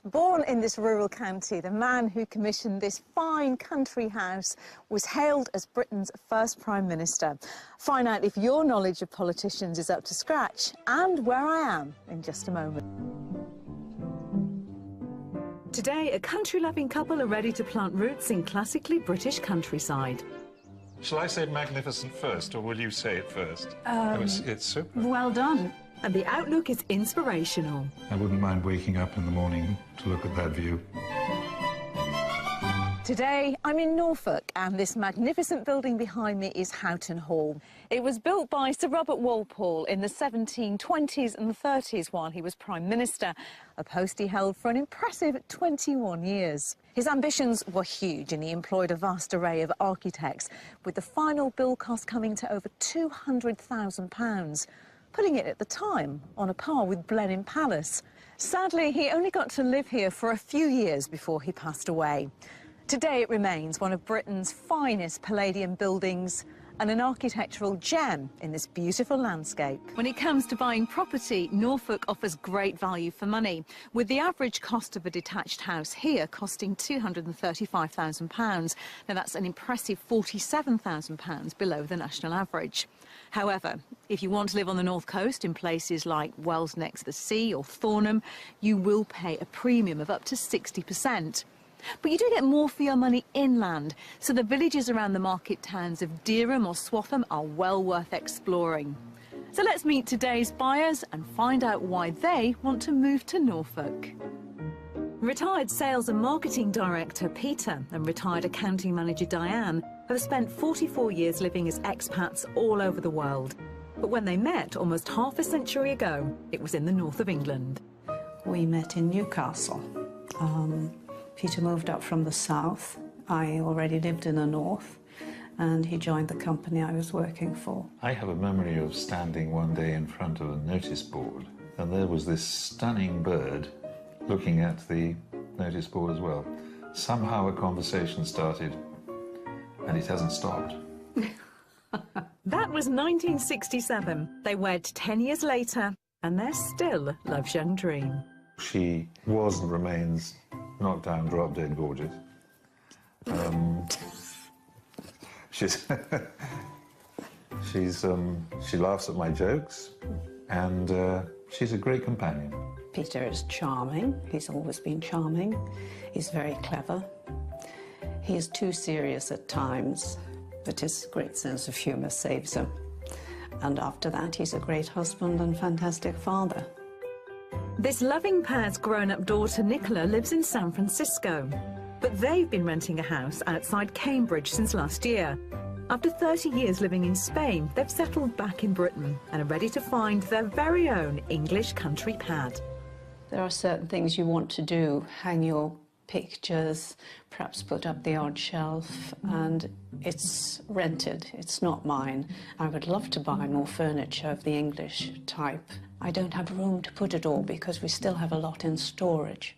Born in this rural county, the man who commissioned this fine country house was hailed as Britain's first Prime Minister. Find out if your knowledge of politicians is up to scratch and where I am in just a moment. Today, a country-loving couple are ready to plant roots in classically British countryside. Shall I say magnificent first, or will you say it first? It's super. Well done. And the outlook is inspirational. I wouldn't mind waking up in the morning to look at that view. Today, I'm in Norfolk, and this magnificent building behind me is Houghton Hall. It was built by Sir Robert Walpole in the 1720s and 30s while he was Prime Minister, a post he held for an impressive 21 years. His ambitions were huge, and he employed a vast array of architects, with the final build cost coming to over £200,000, putting it at the time on a par with Blenheim Palace. Sadly, he only got to live here for a few years before he passed away. Today it remains one of Britain's finest Palladian buildings and an architectural gem in this beautiful landscape. When it comes to buying property, Norfolk offers great value for money, with the average cost of a detached house here costing £235,000. Now that's an impressive £47,000 below the national average. However, if you want to live on the North Coast in places like Wells next to the sea or Thornham, you will pay a premium of up to 60%. But you do get more for your money inland, so the villages around the market towns of Dereham or Swaffham are well worth exploring. So let's meet today's buyers and find out why they want to move to Norfolk. Retired sales and marketing director Peter and retired accounting manager Diane have spent 44 years living as expats all over the world. But when they met almost half a century ago, it was in the north of England. We met in Newcastle. Peter moved up from the south. I already lived in the north, and he joined the company I was working for. I have a memory of standing one day in front of a notice board, and there was this stunning bird looking at the notice board as well. Somehow a conversation started, and it hasn't stopped. That was 1967. They wed 10 years later, and they're still love's young dream. She was and remains knocked down, drop dead gorgeous. She laughs at my jokes, and she's a great companion. Peter is charming. He's always been charming. He's very clever. He is too serious at times, but his great sense of humour saves him. And after that, he's a great husband and fantastic father. This loving pair's grown-up daughter, Nicola, lives in San Francisco. But they've been renting a house outside Cambridge since last year. After 30 years living in Spain, they've settled back in Britain and are ready to find their very own English country pad. There are certain things you want to do. Hang your pictures, perhaps put up the odd shelf, and it's rented. It's not mine. I would love to buy more furniture of the English type. I don't have room to put it all because we still have a lot in storage.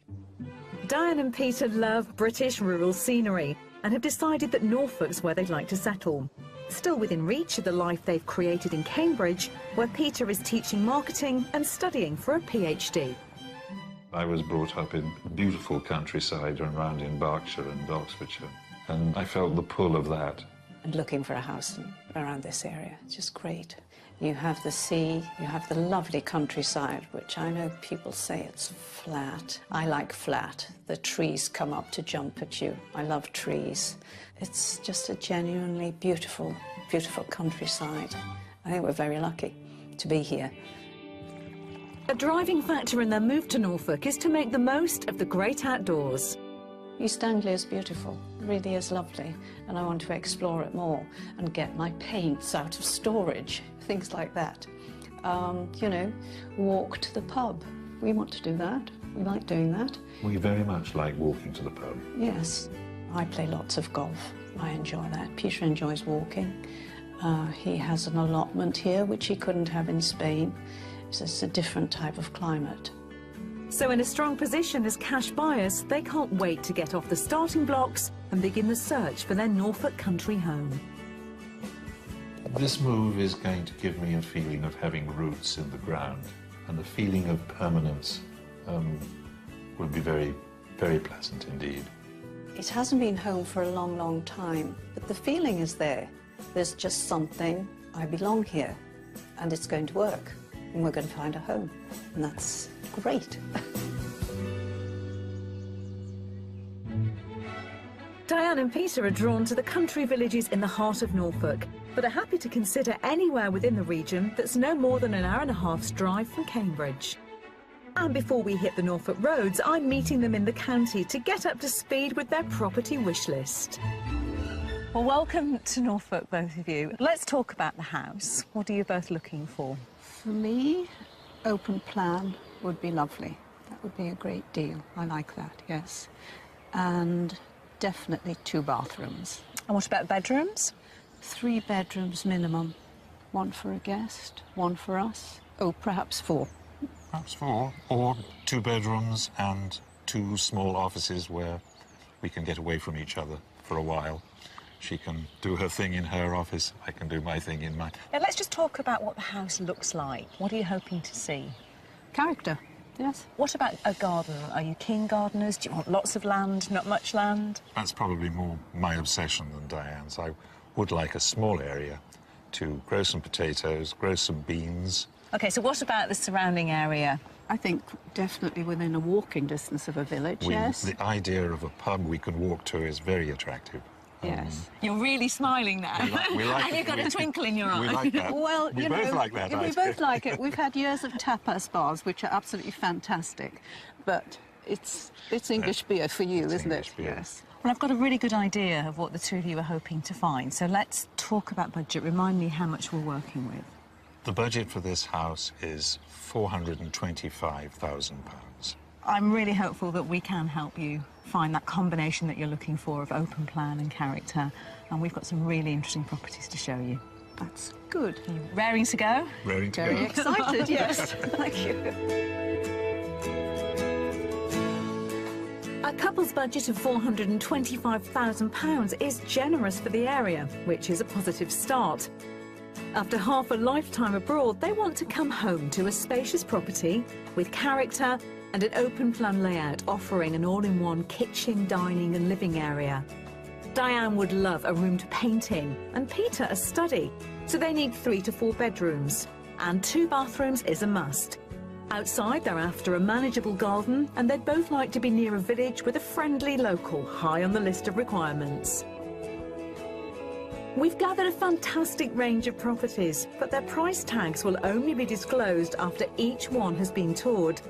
Diane and Peter love British rural scenery and have decided that Norfolk's where they'd like to settle. Still within reach of the life they've created in Cambridge, where Peter is teaching marketing and studying for a PhD. I was brought up in beautiful countryside and around in Berkshire and Oxfordshire, and I felt the pull of that. And looking for a house around this area, it's just great. You have the sea, you have the lovely countryside, which I know people say it's flat. I like flat. The trees come up to jump at you. I love trees. It's just a genuinely beautiful, beautiful countryside. I think we're very lucky to be here. A driving factor in their move to Norfolk is to make the most of the great outdoors. East Anglia is beautiful, it really is lovely, and I want to explore it more and get my paints out of storage, things like that. You know, walk to the pub. We want to do that. We like doing that. We very much like walking to the pub. Yes. I play lots of golf. I enjoy that. Peter enjoys walking. He has an allotment here, which he couldn't have in Spain. It's a different type of climate. So in a strong position as cash buyers, they can't wait to get off the starting blocks and begin the search for their Norfolk country home. This move is going to give me a feeling of having roots in the ground and a feeling of permanence would be very, very pleasant indeed. It hasn't been home for a long, long time, but the feeling is there. There's just something, I belong here, and it's going to work, and we're going to find a home, and that's great. Diane and Peter are drawn to the country villages in the heart of Norfolk, but are happy to consider anywhere within the region that's no more than an hour-and-a-half's drive from Cambridge. And before we hit the Norfolk roads, I'm meeting them in the county to get up to speed with their property wish list. Well, welcome to Norfolk, both of you. Let's talk about the house. What are you both looking for? For me, open plan would be lovely. That would be a great deal. I like that, yes. And definitely 2 bathrooms. And what about bedrooms? 3 bedrooms minimum. 1 for a guest, 1 for us. Oh, perhaps 4. Perhaps 4, or 2 bedrooms and 2 small offices where we can get away from each other for a while. She can do her thing in her office, I can do my thing in mine. Now, let's just talk about what the house looks like. What are you hoping to see? Character, yes. What about a garden? Are you keen gardeners? Do you want lots of land, not much land? That's probably more my obsession than Diane's. I would like a small area to grow some potatoes, grow some beans. OK, so what about the surrounding area? I think definitely within a walking distance of a village, yes. The idea of a pub we can walk to is very attractive. Yes. You're really smiling now. We like and you've got a twinkle in your eye. We like that. Well, we both like that. We both like it. We've had years of tapas bars, which are absolutely fantastic. But it's English beer for you, isn't it? Beer. Yes. Well, I've got a really good idea of what the two of you are hoping to find. So let's talk about budget. Remind me how much we're working with. The budget for this house is £425,000. I'm really hopeful that we can help you find that combination that you're looking for of open plan and character. And we've got some really interesting properties to show you. That's good. Are you raring to go? Raring to Very go. excited, yes. Thank you. A couple's budget of £425,000 is generous for the area, which is a positive start. After half a lifetime abroad, they want to come home to a spacious property with character and an open plan layout offering an all-in-one kitchen, dining and living area. Diane would love a room to paint in and Peter a study, so they need 3 to 4 bedrooms. And 2 bathrooms is a must. Outside, they're after a manageable garden and they'd both like to be near a village with a friendly local high on the list of requirements. We've gathered a fantastic range of properties, but their price tags will only be disclosed after each one has been toured.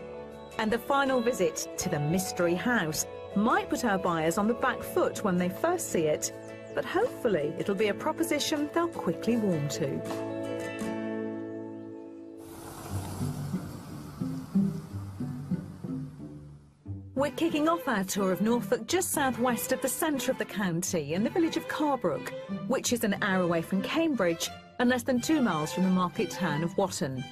And the final visit to the mystery house might put our buyers on the back foot when they first see it, but hopefully it'll be a proposition they'll quickly warm to. We're kicking off our tour of Norfolk just southwest of the centre of the county in the village of Carbrook, which is an hour away from Cambridge and less than 2 miles from the market town of Watton.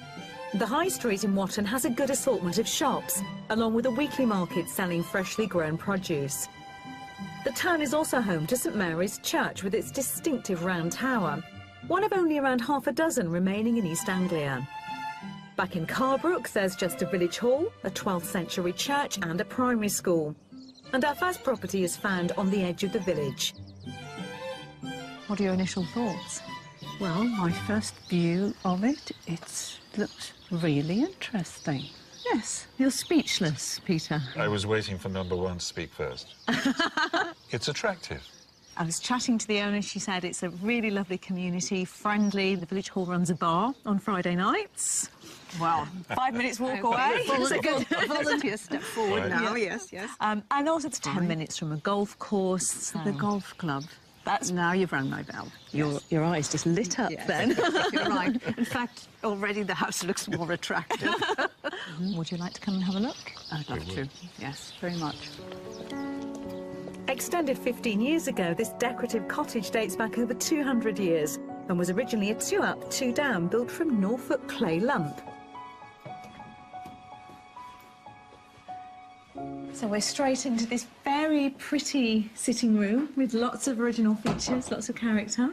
The high street in Watton has a good assortment of shops, along with a weekly market selling freshly grown produce. The town is also home to St Mary's Church with its distinctive round tower, one of only around half a dozen remaining in East Anglia. Back in Carbrook, there's just a village hall, a 12th century church and a primary school. And our first property is found on the edge of the village. What are your initial thoughts? Well, my first view of it, it looks really interesting. Yes, you're speechless, Peter. I was waiting for number 1 to speak first. It's attractive. I was chatting to the owner. She said it's a really lovely community, friendly. The village hall runs a bar on Friday nights. Wow. 5 minutes walk away. Volunteer step forward now, yes. And also it's 10 minutes from a golf course. So The golf club. That's Now you've rung my bell. your eyes just lit up then. You're right. In fact, already the house looks more attractive. Would you like to come and have a look? I'd love to. Yes, very much. Extended 15 years ago, this decorative cottage dates back over 200 years and was originally a 2-up, 2-down built from Norfolk clay lump. So we're straight into this very pretty sitting room with lots of original features, lots of character.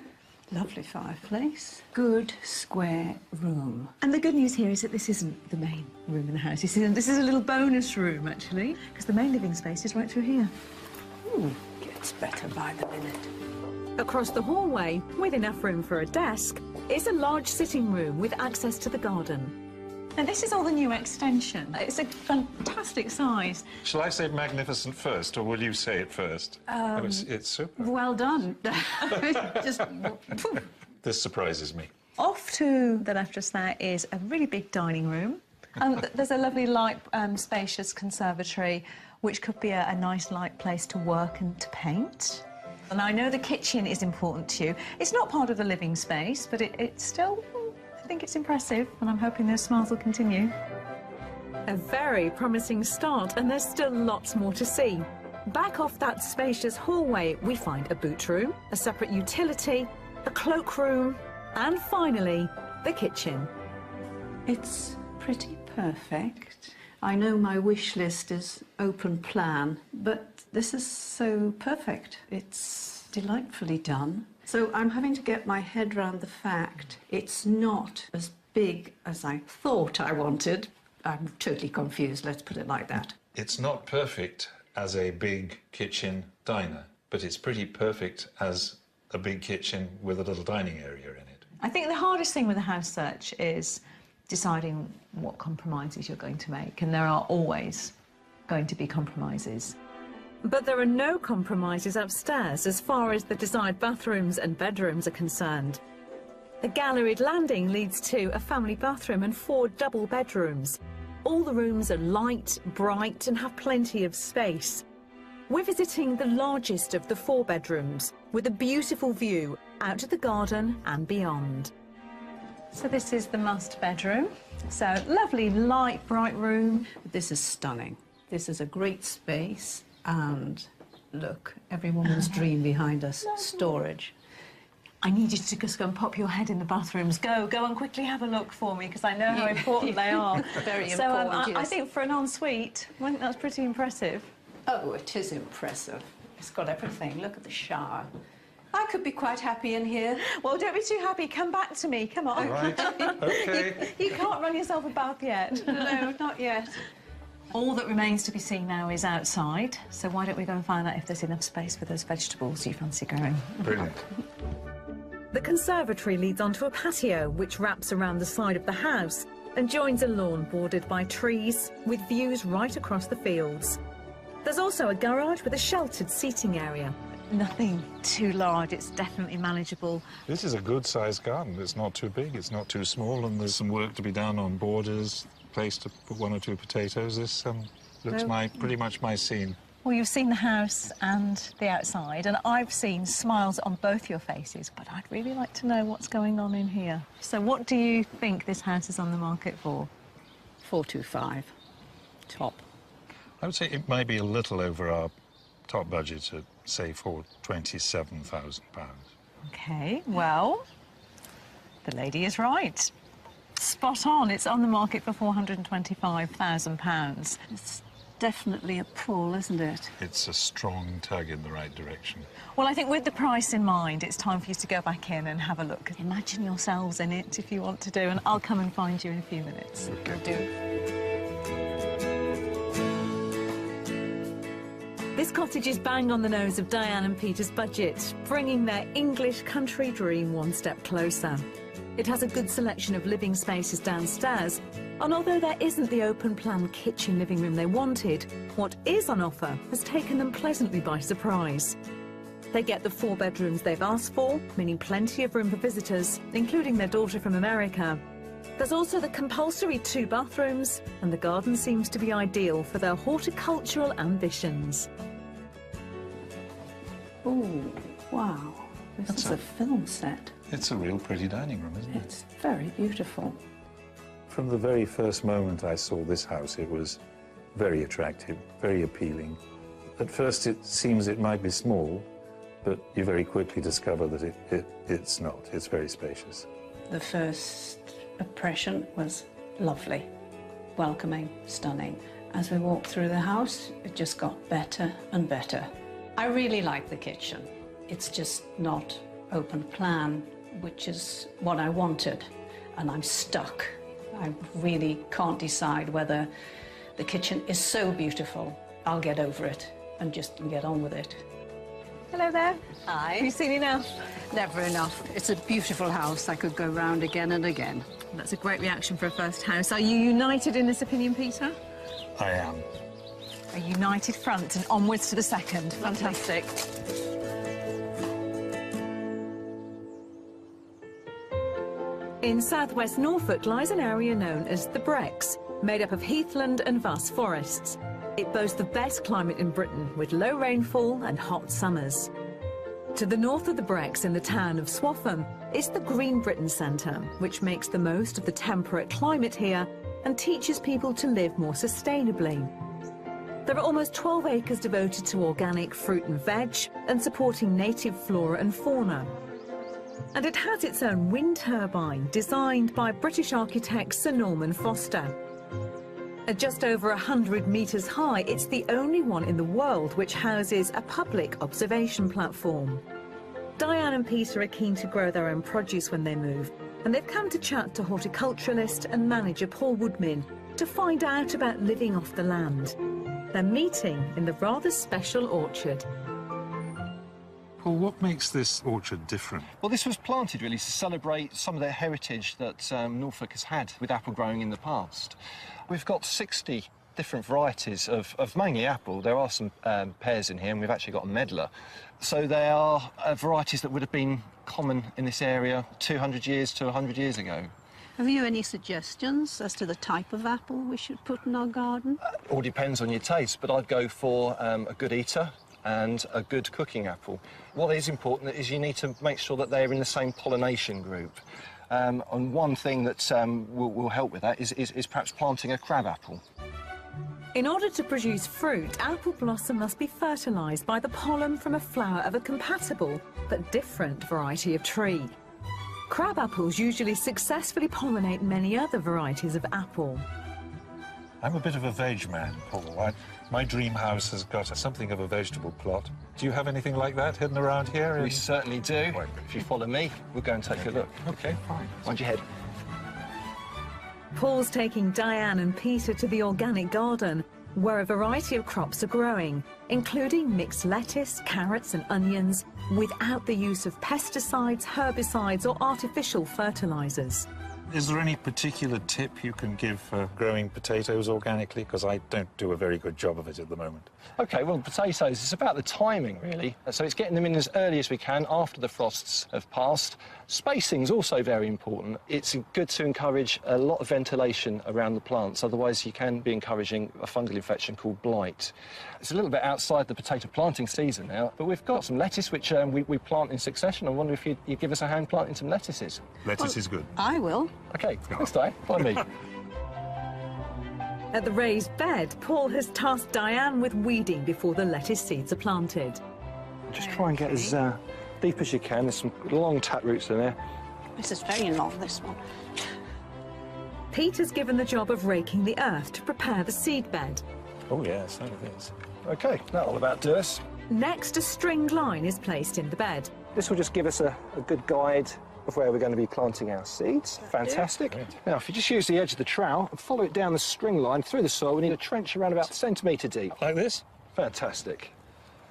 Lovely fireplace. Good square room. And the good news here is that this isn't the main room in the house. This is a little bonus room, actually, because the main living space is right through here. Ooh, gets better by the minute. Across the hallway, with enough room for a desk, is a large sitting room with access to the garden. And this is all the new extension. It's a fantastic size. Shall I say magnificent first, or will you say it first? It's super. Well done. Just... This surprises me. Off to the left just there is a really big dining room. There's a lovely light, spacious conservatory, which could be a nice light place to work and to paint. And I know the kitchen is important to you. It's not part of the living space, but it's still, I think it's impressive, and I'm hoping those smiles will continue. A very promising start, and there's still lots more to see. Back off that spacious hallway, we find a boot room, a separate utility, a cloakroom, and finally, the kitchen. It's pretty perfect. I know my wish list is open plan, but this is so perfect. It's delightfully done. So I'm having to get my head around the fact it's not as big as I thought I wanted. I'm totally confused, let's put it like that. It's not perfect as a big kitchen diner, but it's pretty perfect as a big kitchen with a little dining area in it. I think the hardest thing with a house search is deciding what compromises you're going to make, and there are always going to be compromises. But there are no compromises upstairs as far as the desired bathrooms and bedrooms are concerned. The galleried landing leads to a family bathroom and 4 double bedrooms. All the rooms are light, bright, and have plenty of space. We're visiting the largest of the 4 bedrooms, with a beautiful view out to the garden and beyond. So this is the master bedroom. So lovely, light, bright room. This is stunning. This is a great space, and look, every woman's dream behind us, storage. I need you to just go and pop your head in the bathrooms. Go and quickly have a look for me, because I know how important they are. Very so, important, yes. I think for an ensuite, I think that's pretty impressive. Oh, it is impressive. It's got everything. Look at the shower. I could be quite happy in here. Well, don't be too happy. Come back to me. Come on. Right, OK. You can't run yourself a bath yet. No, not yet. All that remains to be seen now is outside. So why don't we go and find out if there's enough space for those vegetables you fancy growing? Brilliant. The conservatory leads onto a patio which wraps around the side of the house and joins a lawn bordered by trees with views right across the fields. There's also a garage with a sheltered seating area. Nothing too large, it's definitely manageable. This is a good-sized garden. It's not too big, it's not too small, and there's some work to be done on borders, place to put 1 or 2 potatoes. This looks pretty much my scene. Well, you've seen the house and the outside, and I've seen smiles on both your faces, but I'd really like to know what's going on in here. So what do you think this house is on the market for? 425, top. I would say it might be a little over our top budget at, say, for £27,000. OK, well, the lady is right. Spot on. It's on the market for £425,000. It's definitely a pull, isn't it? It's a strong tug in the right direction. Well, I think with the price in mind, it's time for you to go back in and have a look. Imagine yourselves in it if you want to do, and I'll come and find you in a few minutes. OK. Will do. This cottage is bang on the nose of Diane and Peter's budget, bringing their English country dream one step closer. It has a good selection of living spaces downstairs, and although there isn't the open-plan kitchen living room they wanted, what is on offer has taken them pleasantly by surprise. They get the 4 bedrooms they've asked for, meaning plenty of room for visitors, including their daughter from America. There's also the compulsory 2 bathrooms, and the garden seems to be ideal for their horticultural ambitions. Oh, wow. This is a film set. It's a real pretty dining room, isn't it? It's very beautiful. From the very first moment I saw this house, it was very attractive, very appealing. At first it seems it might be small, but you very quickly discover that it's not. It's very spacious. The first impression was lovely, welcoming, stunning. As we walked through the house, it just got better and better. I really like the kitchen. It's just not open plan which is what I wanted, and I'm stuck. I really can't decide whether the kitchen is so beautiful. I'll get over it and just get on with it. Hello there. Hi. Have you seen enough? Never enough. It's a beautiful house. I could go round again and again. That's a great reaction for a first house. Are you united in this opinion, Peter? I am. A united front and onwards to the second. Fantastic. In southwest Norfolk lies an area known as the Brecks, made up of heathland and vast forests. It boasts the best climate in Britain, with low rainfall and hot summers. To the north of the Brecks, in the town of Swaffham, is the Green Britain Centre, which makes the most of the temperate climate here and teaches people to live more sustainably. There are almost 12 acres devoted to organic fruit and veg and supporting native flora and fauna. And it has its own wind turbine, designed by British architect Sir Norman Foster. At just over 100 metres high, it's the only one in the world which houses a public observation platform. Diane and Peter are keen to grow their own produce when they move, and they've come to chat to horticulturalist and manager Paul Woodmin to find out about living off the land. They're meeting in the rather special orchard. Paul, what makes this orchard different? Well, this was planted really to celebrate some of the heritage that Norfolk has had with apple growing in the past. We've got 60 different varieties of mainly apple. There are some pears in here, and we've actually got a medlar. So they are varieties that would have been common in this area 200 years to 100 years ago. Have you any suggestions as to the type of apple we should put in our garden? All depends on your taste, but I'd go for a good eater and a good cooking apple. What is important is you need to make sure that they're in the same pollination group. And one thing that will help with that is perhaps planting a crab apple. In order to produce fruit, apple blossom must be fertilised by the pollen from a flower of a compatible but different variety of tree. Crab apples usually successfully pollinate many other varieties of apple. I'm a bit of a veg man, Paul. My dream house has got something of a vegetable plot. Do you have anything like that hidden around here? We certainly do. Right. If you follow me, we'll go and take a look. OK, fine. Mind your head. Paul's taking Diane and Peter to the organic garden, where a variety of crops are growing, including mixed lettuce, carrots and onions, without the use of pesticides, herbicides or artificial fertilisers. Is there any particular tip you can give for growing potatoes organically? Because I don't do a very good job of it at the moment. OK, well, potatoes, it's about the timing, really. So it's getting them in as early as we can after the frosts have passed. Spacing's also very important. It's good to encourage a lot of ventilation around the plants, otherwise you can be encouraging a fungal infection called blight. It's a little bit outside the potato planting season now, but we've got some lettuce which we plant in succession. I wonder if you'd give us a hand planting some lettuces. Lettuce is good. I will. OK, thanks, Diane. Follow me. At the raised bed, Paul has tasked Diane with weeding before the lettuce seeds are planted. Just try and get as deep as you can. There's some long tap roots in there. This is very long, this one. Peter's given the job of raking the earth to prepare the seed bed. Oh, yes, that it is. OK, that'll about do us. Next, a stringed line is placed in the bed. This will just give us a good guide of where we're going to be planting our seeds. Fantastic. Great. Now, if you just use the edge of the trowel and follow it down the string line through the soil, we need a trench around about a centimetre deep. Like this? Fantastic.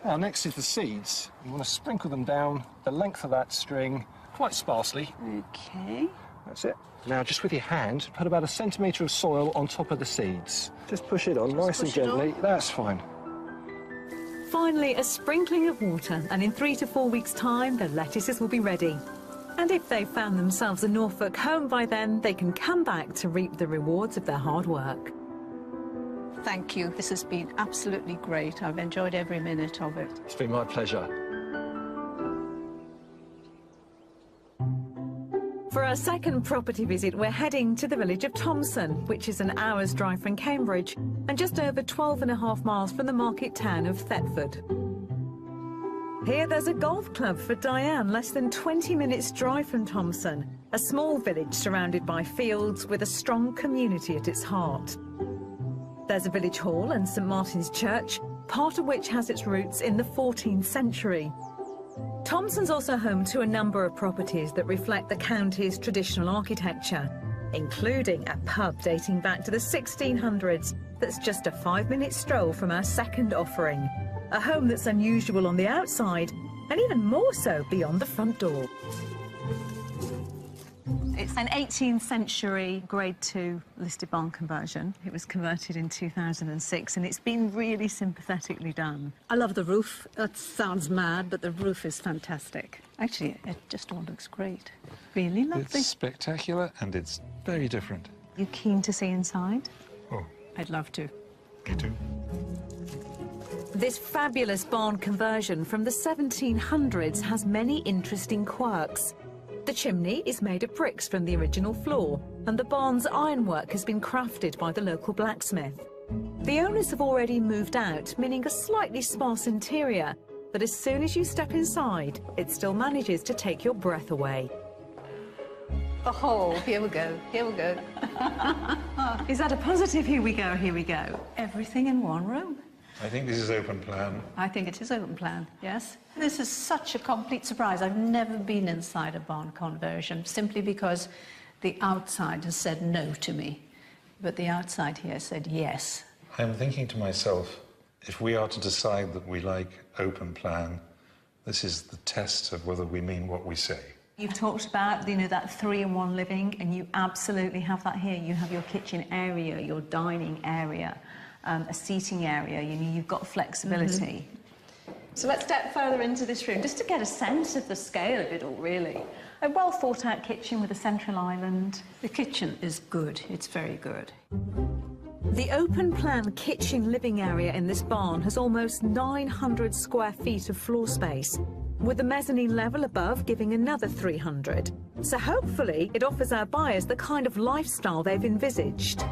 Now, next is the seeds. You want to sprinkle them down the length of that string, quite sparsely. OK. That's it. Now, just with your hand, put about a centimetre of soil on top of the seeds. Just push it on nice and push it gently. on. That's fine. Finally, a sprinkling of water, and in 3 to 4 weeks' time, the lettuces will be ready. And if they've found themselves a Norfolk home by then, they can come back to reap the rewards of their hard work. Thank you. This has been absolutely great. I've enjoyed every minute of it. It's been my pleasure. For our second property visit, we're heading to the village of Thomson, which is an hour's drive from Cambridge and just over 12.5 miles from the market town of Thetford. Here there's a golf club for Diane, less than 20 minutes drive from Thomson, a small village surrounded by fields with a strong community at its heart. There's a village hall and St Martin's Church, part of which has its roots in the 14th century. Thompson's also home to a number of properties that reflect the county's traditional architecture, including a pub dating back to the 1600s that's just a 5-minute stroll from our second offering. A home that's unusual on the outside and even more so beyond the front door. It's an 18th century Grade 2 listed barn conversion. It was converted in 2006 and it's been really sympathetically done. I love the roof. That sounds mad, but the roof is fantastic. Actually, it just all looks great. Really lovely. It's spectacular and it's very different. You keen to see inside? Oh, I'd love to. me too. This fabulous barn conversion from the 1700s has many interesting quirks. The chimney is made of bricks from the original floor, and the barn's ironwork has been crafted by the local blacksmith. The owners have already moved out, meaning a slightly sparse interior, but as soon as you step inside, it still manages to take your breath away. Oh, here we go, here we go. Is that a positive? Here we go, here we go. Everything in one room. I think this is open plan. I think it is open plan, yes. This is such a complete surprise. I've never been inside a barn conversion, simply because the outside has said no to me, but the outside here said yes. I'm thinking to myself, if we are to decide that we like open plan, this is the test of whether we mean what we say. You've talked about, you know, that 3-in-1 living, and you absolutely have that here. You have your kitchen area, your dining area, a seating area, you know, you've got flexibility. So let's step further into this room, just to get a sense of the scale of it all, really. A well thought out kitchen with a central island. The kitchen is good, it's very good. The open plan kitchen living area in this barn has almost 900 square feet of floor space, with the mezzanine level above giving another 300. So hopefully it offers our buyers the kind of lifestyle they've envisaged.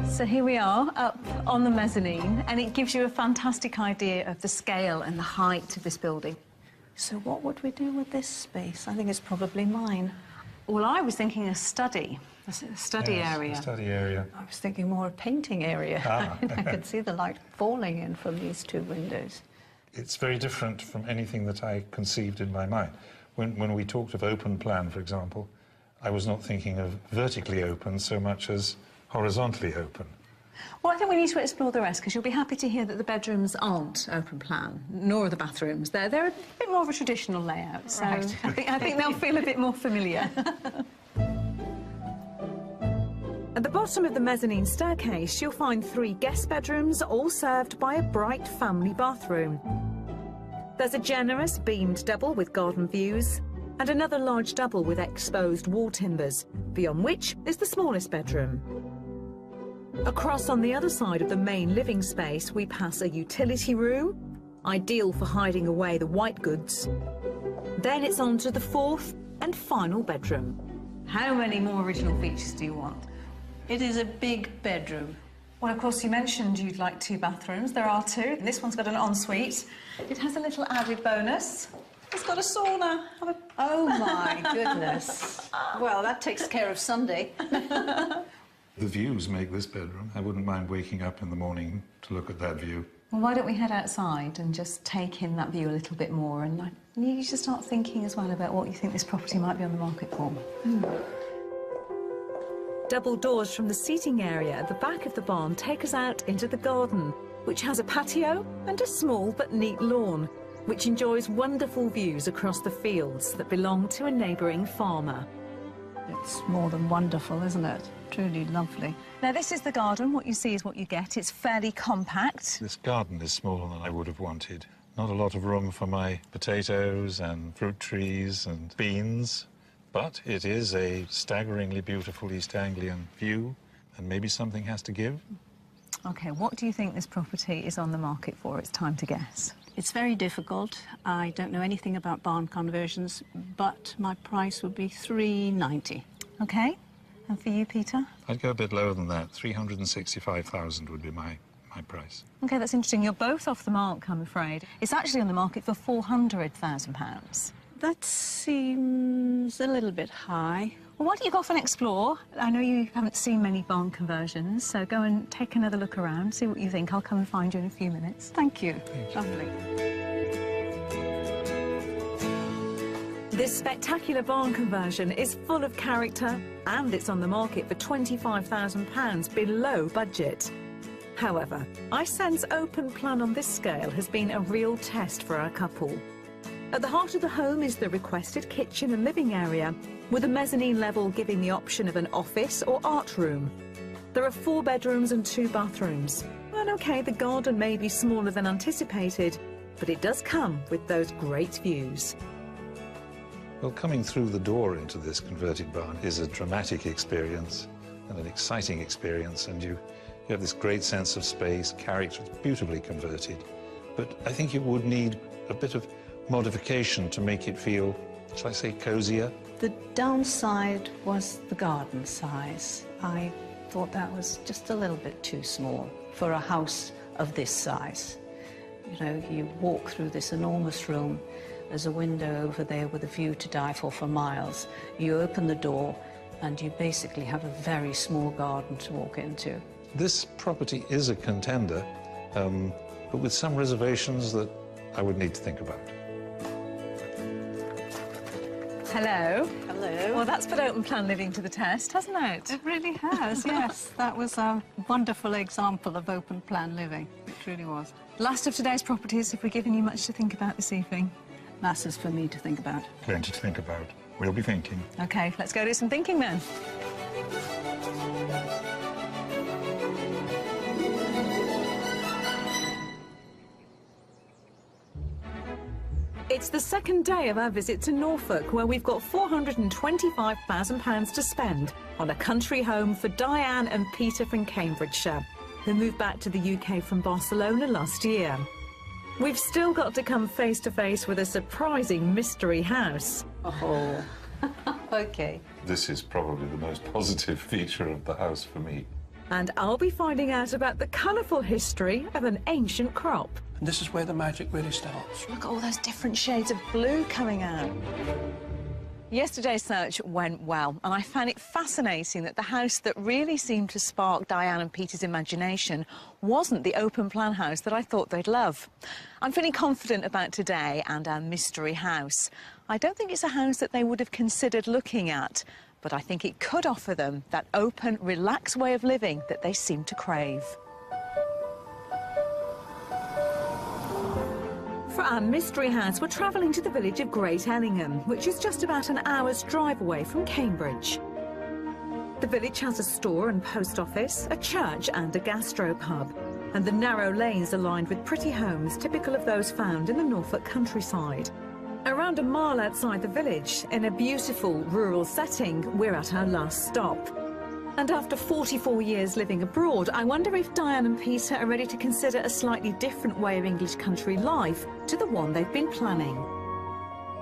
So here we are up on the mezzanine, and it gives you a fantastic idea of the scale and the height of this building. So what would we do with this space? I think it's probably mine. Well, I was thinking a study, a study Yes, area. a study area. I was thinking more a painting area. Ah. I could see the light falling in from these two windows. It's very different from anything that I conceived in my mind. When we talked of open plan, for example, I was not thinking of vertically open so much as horizontally open. Well, I think we need to explore the rest, because you'll be happy to hear that the bedrooms aren't open plan, nor are the bathrooms. They're a bit more of a traditional layout, so Right. I think they'll feel a bit more familiar. At the bottom of the mezzanine staircase, you'll find 3 guest bedrooms, all served by a bright family bathroom. There's a generous beamed double with garden views, and another large double with exposed wall timbers, beyond which is the smallest bedroom. Across on the other side of the main living space, we pass a utility room, ideal for hiding away the white goods. Then it's on to the 4th and final bedroom. How many more original features do you want? It is a big bedroom. Well, of course, you mentioned you'd like 2 bathrooms. There are 2. This one's got an ensuite. It has a little added bonus. It's got a sauna. Oh, my goodness. Well, that takes care of Sunday. The views make this bedroom. I wouldn't mind waking up in the morning to look at that view. Well, why don't we head outside and just take in that view a little bit more, and I need you to start thinking as well about what you think this property might be on the market for. Double doors from the seating area at the back of the barn take us out into the garden, which has a patio and a small but neat lawn, which enjoys wonderful views across the fields that belong to a neighbouring farmer. It's more than wonderful, isn't it? Truly lovely. Now, this is the garden. What you see is what you get. It's fairly compact. This garden is smaller than I would have wanted. Not a lot of room for my potatoes and fruit trees and beans, but it is a staggeringly beautiful East Anglian view, and maybe something has to give. OK, what do you think this property is on the market for? It's time to guess. It's very difficult. I don't know anything about barn conversions, but my price would be $390. OK, and for you, Peter? I'd go a bit lower than that. 365,000 would be my price. OK, that's interesting. You're both off the mark, I'm afraid. It's actually on the market for £400,000. That seems a little bit high. Well, why don't you go off and explore? I know you haven't seen many barn conversions, so go and take another look around, see what you think. I'll come and find you in a few minutes. Thank you. Lovely. This spectacular barn conversion is full of character and it's on the market for £25,000 below budget. However, I sense open plan on this scale has been a real test for our couple. At the heart of the home is the requested kitchen and living area, with a mezzanine level giving the option of an office or art room. There are 4 bedrooms and 2 bathrooms. And OK, the garden may be smaller than anticipated, but it does come with those great views. Well, coming through the door into this converted barn is a dramatic experience and an exciting experience, and you have this great sense of space, character, it's beautifully converted. But I think you would need a bit of modification to make it feel, shall I say, cosier? The downside was the garden size. I thought that was just a little bit too small for a house of this size. You know, you walk through this enormous room, there's a window over there with a view to die for miles. You open the door and you basically have a very small garden to walk into. This property is a contender, but with some reservations that I would need to think about. Hello. Hello. Well, that's put open plan living to the test, hasn't it? It really has, yes. That was a wonderful example of open plan living. It really was. Last of today's properties, have we given you much to think about this evening? Masses for me to think about. Plenty to think about. We'll be thinking. OK, let's go do some thinking then. It's the second day of our visit to Norfolk, where we've got £425,000 to spend on a country home for Diane and Peter from Cambridgeshire, who moved back to the UK from Barcelona last year. We've still got to come face to face with a surprising mystery house. Oh, OK. This is probably the most positive feature of the house for me. And I'll be finding out about the colourful history of an ancient crop. And this is where the magic really starts. Look at all those different shades of blue coming out. Yesterday's search went well, and I found it fascinating that the house that really seemed to spark Diane and Peter's imagination wasn't the open plan house that I thought they'd love. I'm feeling confident about today and our mystery house. I don't think it's a house that they would have considered looking at, but I think it could offer them that open, relaxed way of living that they seem to crave. For our mystery house, we're travelling to the village of Great Ellingham, which is just about an hour's drive away from Cambridge. The village has a store and post office, a church and a gastropub, and the narrow lanes are lined with pretty homes typical of those found in the Norfolk countryside. Around a mile outside the village, in a beautiful rural setting, we're at our last stop. And after 44 years living abroad, I wonder if Diane and Peter are ready to consider a slightly different way of English country life to the one they've been planning.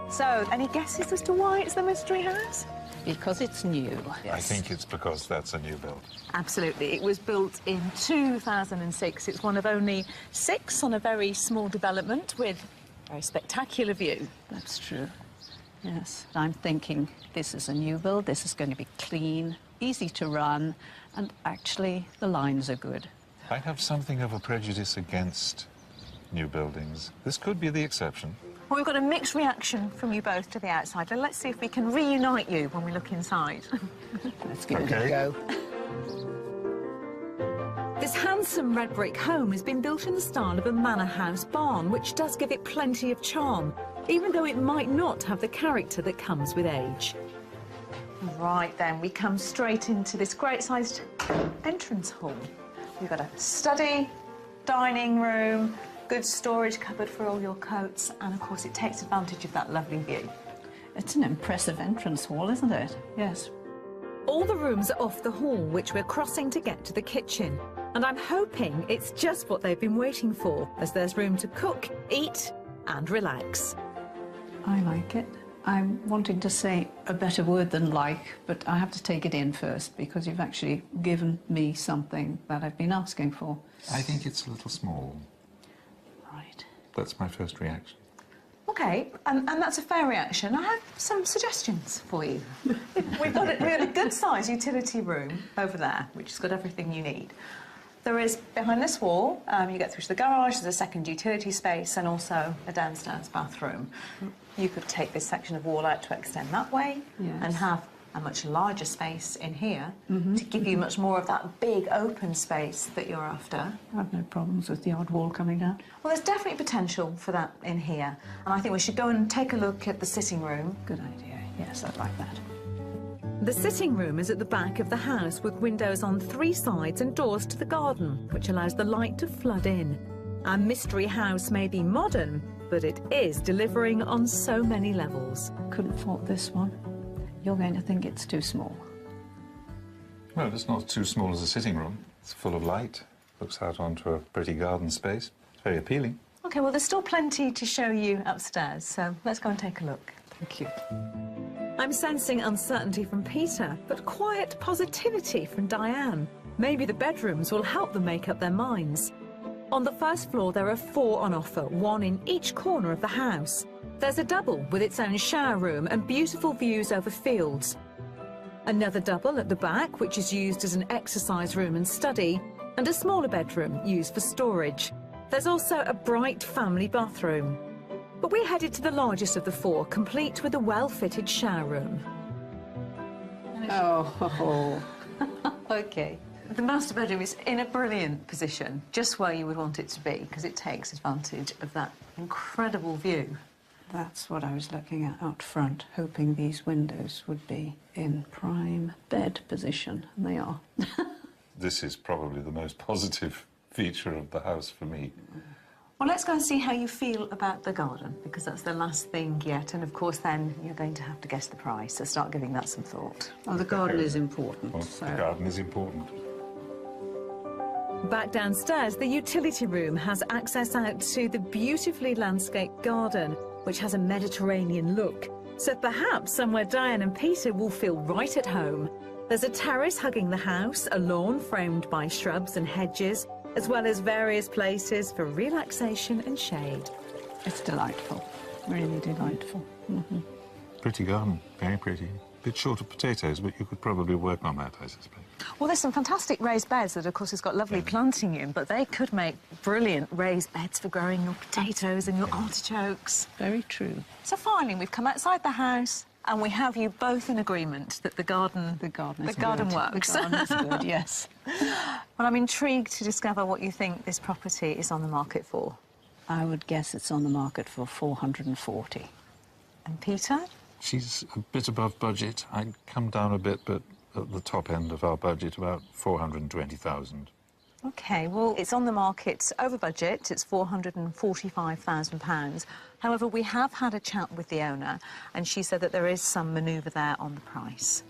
So, any guesses as to why it's the mystery house? Because it's new. Yes. I think it's because that's a new build. Absolutely. It was built in 2006. It's one of only 6 on a very small development with a very spectacular view. That's true. Yes. I'm thinking this is a new build, this is going to be clean, easy to run, and actually the lines are good. I have something of a prejudice against new buildings. This could be the exception. Well, we've got a mixed reaction from you both to the outside. Let's see if we can reunite you when we look inside. Let's give it a go. This handsome red brick home has been built in the style of a manor house barn, which does give it plenty of charm, even though it might not have the character that comes with age. Right then, we come straight into this great-sized entrance hall. We've got a study, dining room, good storage cupboard for all your coats, and of course it takes advantage of that lovely view. It's an impressive entrance hall, isn't it? Yes. All the rooms are off the hall, which we're crossing to get to the kitchen. And I'm hoping it's just what they've been waiting for, as there's room to cook, eat, and relax. I like it. I'm wanting to say a better word than like, but I have to take it in first because you've actually given me something that I've been asking for. I think it's a little small. Right. That's my first reaction. OK, and that's a fair reaction. I have some suggestions for you. We've got a good-sized utility room over there, which has got everything you need. There is, behind this wall, you get through to the garage, there's a second utility space and also a downstairs bathroom. You could take this section of wall out to extend that way and have a much larger space in here to give you much more of that big open space that you're after. I have no problems with the odd wall coming down. Well, there's definitely potential for that in here. And I think we should go and take a look at the sitting room. Good idea. Yes, I'd like that. The sitting room is at the back of the house with windows on 3 sides and doors to the garden, which allows the light to flood in. Our mystery house may be modern, but it is delivering on so many levels. Couldn't fault this one. You're going to think it's too small. Well, it's not too small as a sitting room. It's full of light, looks out onto a pretty garden space. It's very appealing. OK, well, there's still plenty to show you upstairs, so let's go and take a look. Thank you. I'm sensing uncertainty from Peter, but quiet positivity from Diane. Maybe the bedrooms will help them make up their minds. On the first floor, there are 4 on offer, 1 in each corner of the house. There's a double with its own shower room and beautiful views over fields. Another double at the back, which is used as an exercise room and study, and a smaller bedroom used for storage. There's also a bright family bathroom. But we're headed to the largest of the 4, complete with a well-fitted shower room. Oh, OK. The master bedroom is in a brilliant position, just where you would want it to be, because it takes advantage of that incredible view. that's what I was looking at out front, hoping these windows would be in prime bed position, and they are. This is probably the most positive feature of the house for me. Well, let's go and see how you feel about the garden, because that's the last thing yet. And, of course, then you're going to have to guess the price, so start giving that some thought. Oh, the garden is important. Well, So the garden is important. Back downstairs, the utility room has access out to the beautifully landscaped garden, which has a Mediterranean look. So perhaps somewhere Diane and Peter will feel right at home. There's a terrace hugging the house, a lawn framed by shrubs and hedges, as well as various places for relaxation and shade. it's delightful, really delightful. Pretty garden, very pretty. Bit short of potatoes, but you could probably work on that, I suspect. Well, there's some fantastic raised beds that, of course, has got lovely planting in, but they could make brilliant raised beds for growing your potatoes and your artichokes. Very true. So finally, we've come outside the house and we have you both in agreement that the garden is works. The garden is good, yes. Well, I'm intrigued to discover what you think this property is on the market for. I would guess it's on the market for 440. And Peter? She's a bit above budget. I'd come down a bit, but at the top end of our budget, about 420,000. OK, well, it's on the market over budget. It's £445,000. However, we have had a chat with the owner, and she said that there is some manoeuvre there on the price.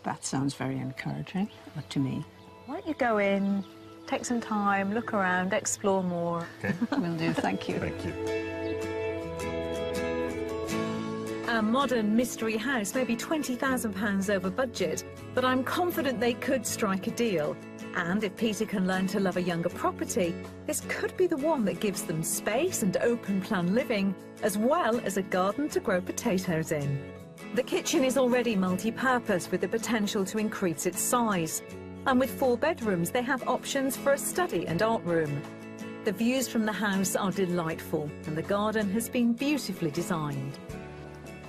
That sounds very encouraging to me. Why don't you go in, take some time, look around, explore more. OK. Will do, thank you. Thank you. A modern mystery house may be £20,000 over budget, but I'm confident they could strike a deal. And if Peter can learn to love a younger property, this could be the one that gives them space and open-plan living, as well as a garden to grow potatoes in. The kitchen is already multi-purpose with the potential to increase its size. And with 4 bedrooms, they have options for a study and art room. The views from the house are delightful, and the garden has been beautifully designed.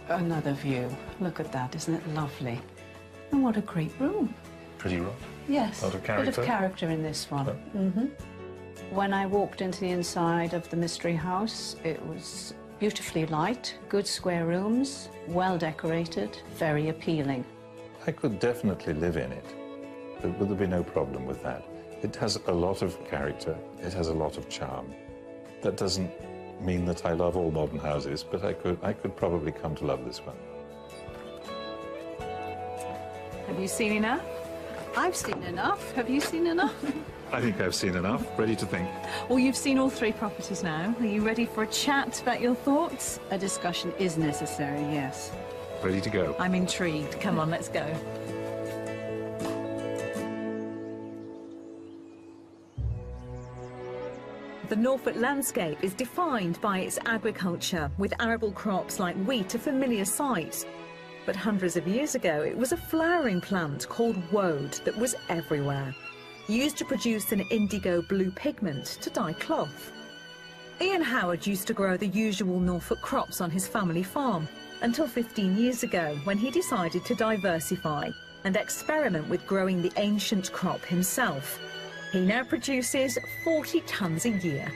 Another view. Look at that, isn't it lovely? And what a great room. Pretty rough. Yes, Lot of bit character. of character in this one. When I walked into the inside of the mystery house, it was beautifully light, good square rooms, well decorated, very appealing. I could definitely live in it. There would be no problem with that. It has a lot of character. It has a lot of charm. That doesn't mean that I love all modern houses, but I could probably come to love this one. Have you seen enough? I've seen enough. Have you seen enough? I think I've seen enough. Ready to think. Well, you've seen all 3 properties now. Are you ready for a chat about your thoughts? A discussion is necessary, yes. Ready to go. I'm intrigued. Come on, let's go. The Norfolk landscape is defined by its agriculture, with arable crops like wheat a familiar sight. But hundreds of years ago, it was a flowering plant called woad that was everywhere. used to produce an indigo blue pigment to dye cloth. Ian Howard used to grow the usual Norfolk crops on his family farm until 15 years ago, when he decided to diversify and experiment with growing the ancient crop himself. He now produces 40 tonnes a year.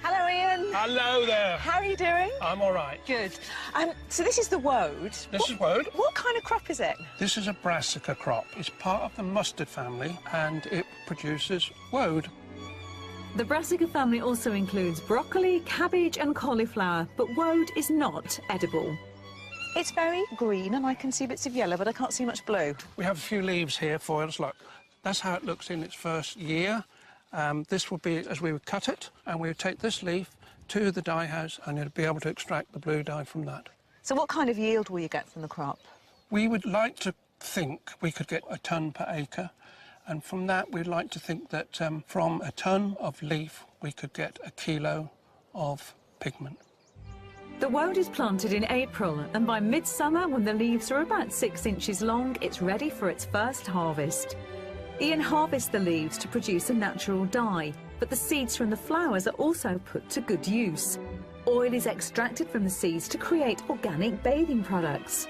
Hello, Ian. Hello there. How are you doing? I'm all right. Good. So this is the woad. This is woad. What kind of crop is it? This is a brassica crop. It's part of the mustard family and it produces woad. The brassica family also includes broccoli, cabbage and cauliflower, but woad is not edible. It's very green and I can see bits of yellow, but I can't see much blue. We have a few leaves here for us. Look, that's how it looks in its first year. This would be as we would cut it, and we would take this leaf to the dye house and you'd be able to extract the blue dye from that. So what kind of yield will you get from the crop? We would like to think we could get a tonne per acre, and from that we'd like to think that from a tonne of leaf we could get a kilo of pigment. The woad is planted in April, and by midsummer, when the leaves are about 6 inches long, it's ready for its first harvest. Ian harvests the leaves to produce a natural dye, but the seeds from the flowers are also put to good use. Oil is extracted from the seeds to create organic bathing products.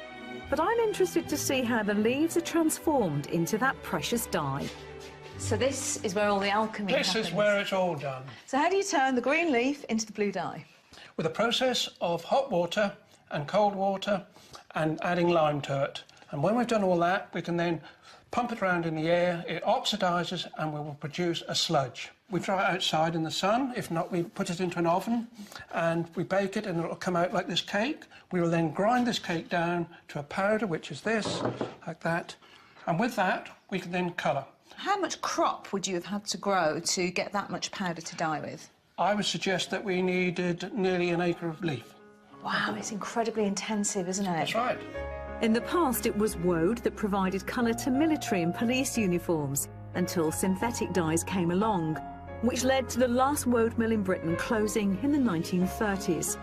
But I'm interested to see how the leaves are transformed into that precious dye. So this is where all the alchemy happens. This is where it's all done. So how do you turn the green leaf into the blue dye? With a process of hot water and cold water and adding lime to it. And when we've done all that, we can then pump it around in the air, it oxidises and we will produce a sludge. We dry it outside in the sun. If not, we put it into an oven and we bake it and it'll come out like this cake. We will then grind this cake down to a powder, which is this, like that. And with that, we can then colour. How much crop would you have had to grow to get that much powder to dye with? I would suggest that we needed nearly an acre of leaf. Wow, it's incredibly intensive, isn't it? That's right. In the past, it was woad that provided colour to military and police uniforms until synthetic dyes came along, which led to the last woad mill in Britain closing in the 1930s.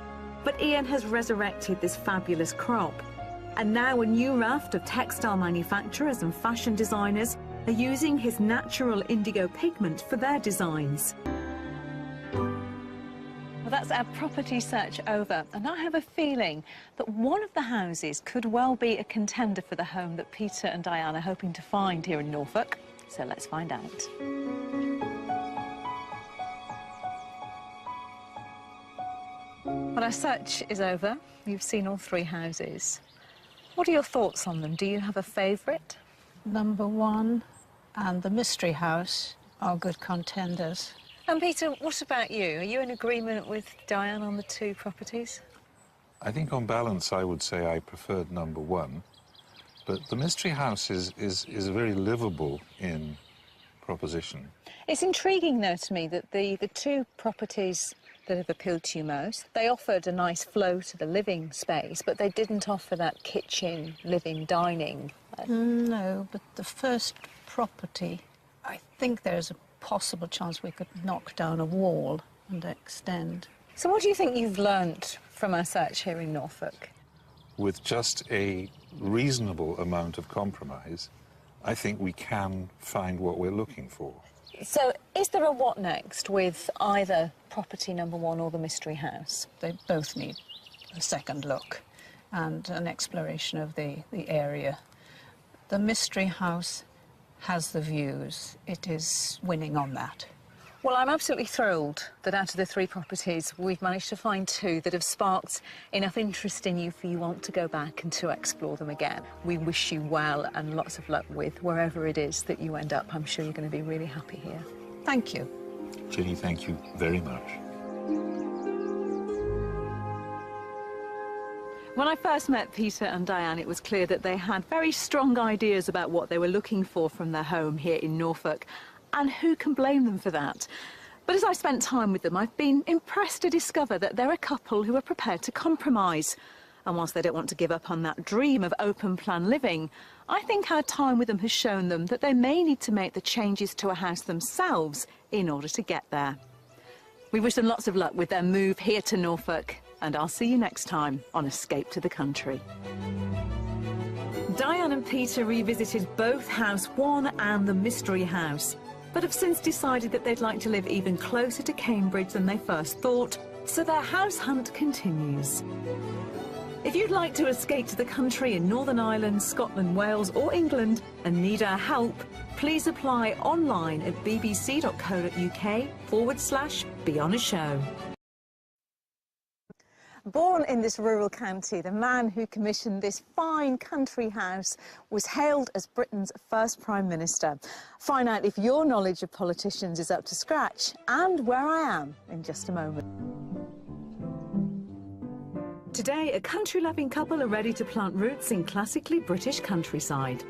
But Ian has resurrected this fabulous crop, and now a new raft of textile manufacturers and fashion designers are using his natural indigo pigment for their designs. Well, that's our property search over, and I have a feeling that one of the houses could well be a contender for the home that Peter and Diane are hoping to find here in Norfolk. So let's find out. Well, our search is over. You've seen all 3 houses. What are your thoughts on them? Do you have a favourite? Number 1 and the Mystery House are good contenders. And Peter, what about you? Are you in agreement with Diane on the 2 properties? I think on balance I would say I preferred number 1, but the Mystery House is a very livable inn proposition. It's intriguing, though, to me that the 2 properties that have appealed to you most, they offered a nice flow to the living space, but they didn't offer that kitchen, living, dining. No, but the first property, I think there's a possible chance we could knock down a wall and extend. So what do you think you've learnt from our search here in Norfolk? With just a reasonable amount of compromise, I think we can find what we're looking for. So is there a what next with either property number 1 or the Mystery House? They both need a second look and an exploration of the area. The Mystery House has the views. It is winning on that. Well, I'm absolutely thrilled that out of the 3 properties, we've managed to find 2 that have sparked enough interest in you for you want to go back and to explore them again. We wish you well and lots of luck with wherever it is that you end up. I'm sure you're going to be really happy here. Thank you. Ginny, thank you very much. When I first met Peter and Diane, it was clear that they had very strong ideas about what they were looking for from their home here in Norfolk. And who can blame them for that? But as I've spent time with them, I've been impressed to discover that they're a couple who are prepared to compromise. And whilst they don't want to give up on that dream of open-plan living, I think our time with them has shown them that they may need to make the changes to a house themselves in order to get there. We wish them lots of luck with their move here to Norfolk, and I'll see you next time on Escape to the Country. Diane and Peter revisited both House 1 and the Mystery House, but have since decided that they'd like to live even closer to Cambridge than they first thought, so their house hunt continues. If you'd like to escape to the country in Northern Ireland, Scotland, Wales or England and need our help, please apply online at bbc.co.uk/beonashow. Born in this rural county, the man who commissioned this fine country house was hailed as Britain's first Prime Minister. Find out if your knowledge of politicians is up to scratch and where I am in just a moment. Today, a country-loving couple are ready to plant roots in classically British countryside.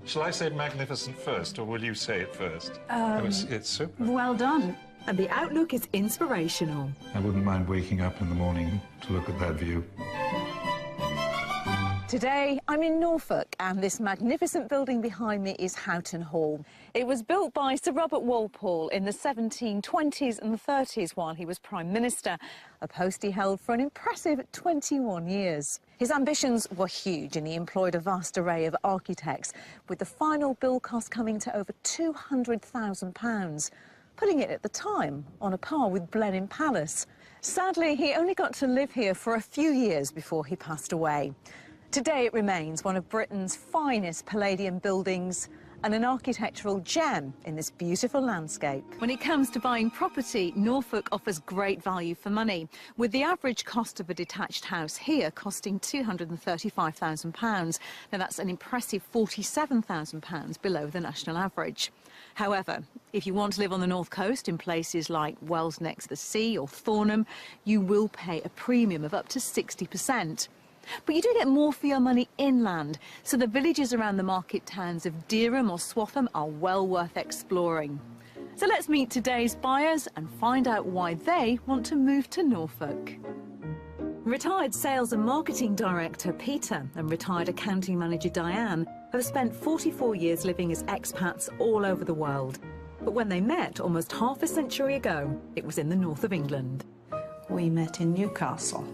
Shall I say magnificent first, or will you say it first? It's super. Well done. And the outlook is inspirational. I wouldn't mind waking up in the morning to look at that view. Today, I'm in Norfolk, and this magnificent building behind me is Houghton Hall. It was built by Sir Robert Walpole in the 1720s and 30s while he was Prime Minister, a post he held for an impressive 21 years. His ambitions were huge, and he employed a vast array of architects, with the final build cost coming to over £200,000, putting it at the time on a par with Blenheim Palace. Sadly, he only got to live here for a few years before he passed away. Today it remains one of Britain's finest Palladian buildings and an architectural gem in this beautiful landscape. When it comes to buying property, Norfolk offers great value for money, with the average cost of a detached house here costing £235,000. Now that's an impressive £47,000 below the national average. However, if you want to live on the north coast in places like Wells next to the sea or Thornham, you will pay a premium of up to 60%. But you do get more for your money inland, so the villages around the market towns of Dereham or Swaffham are well worth exploring. So let's meet today's buyers and find out why they want to move to Norfolk. Retired Sales and Marketing Director Peter and retired Accounting Manager Diane have spent 44 years living as expats all over the world. But when they met almost half a century ago, it was in the north of England. We met in Newcastle.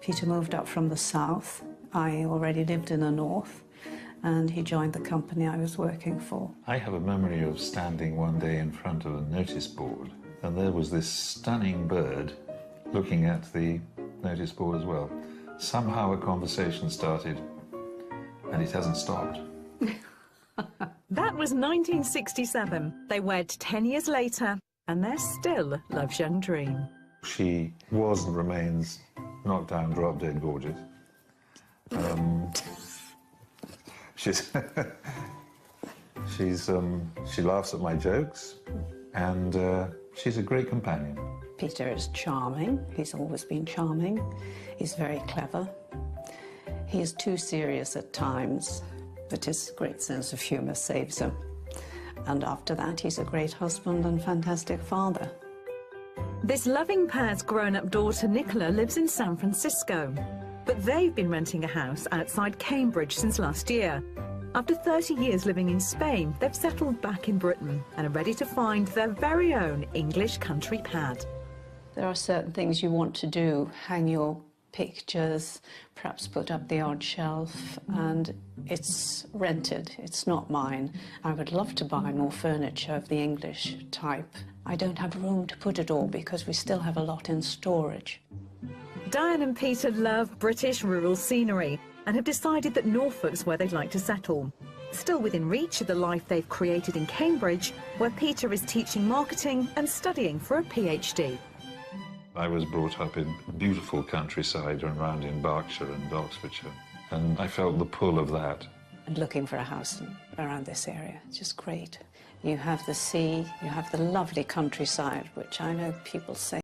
Peter moved up from the south. I already lived in the north, and he joined the company I was working for. I have a memory of standing one day in front of a notice board, and there was this stunning bird looking at the notice board as well. Somehow a conversation started, and it hasn't stopped. That was 1967. They wed 10 years later, and they're still love's young dream. She was and remains knocked down, drop dead gorgeous. She laughs at my jokes, and she's a great companion. Peter is charming. He's always been charming. He's very clever. He is too serious at times, but his great sense of humour saves him. And after that, he's a great husband and fantastic father. This loving pair's grown-up daughter, Nicola, lives in San Francisco. But they've been renting a house outside Cambridge since last year. After 30 years living in Spain, they've settled back in Britain and are ready to find their very own English country pad. There are certain things you want to do. Hang your pictures, perhaps put up the odd shelf, and it's rented, it's not mine. I would love to buy more furniture of the English type. I don't have room to put it all because we still have a lot in storage. Diane and Peter love British rural scenery and have decided that Norfolk's where they'd like to settle. Still within reach of the life they've created in Cambridge, where Peter is teaching marketing and studying for a PhD. I was brought up in beautiful countryside around in Berkshire and Oxfordshire, and I felt the pull of that. And looking for a house around this area, it's just great. You have the sea, you have the lovely countryside, which I know people say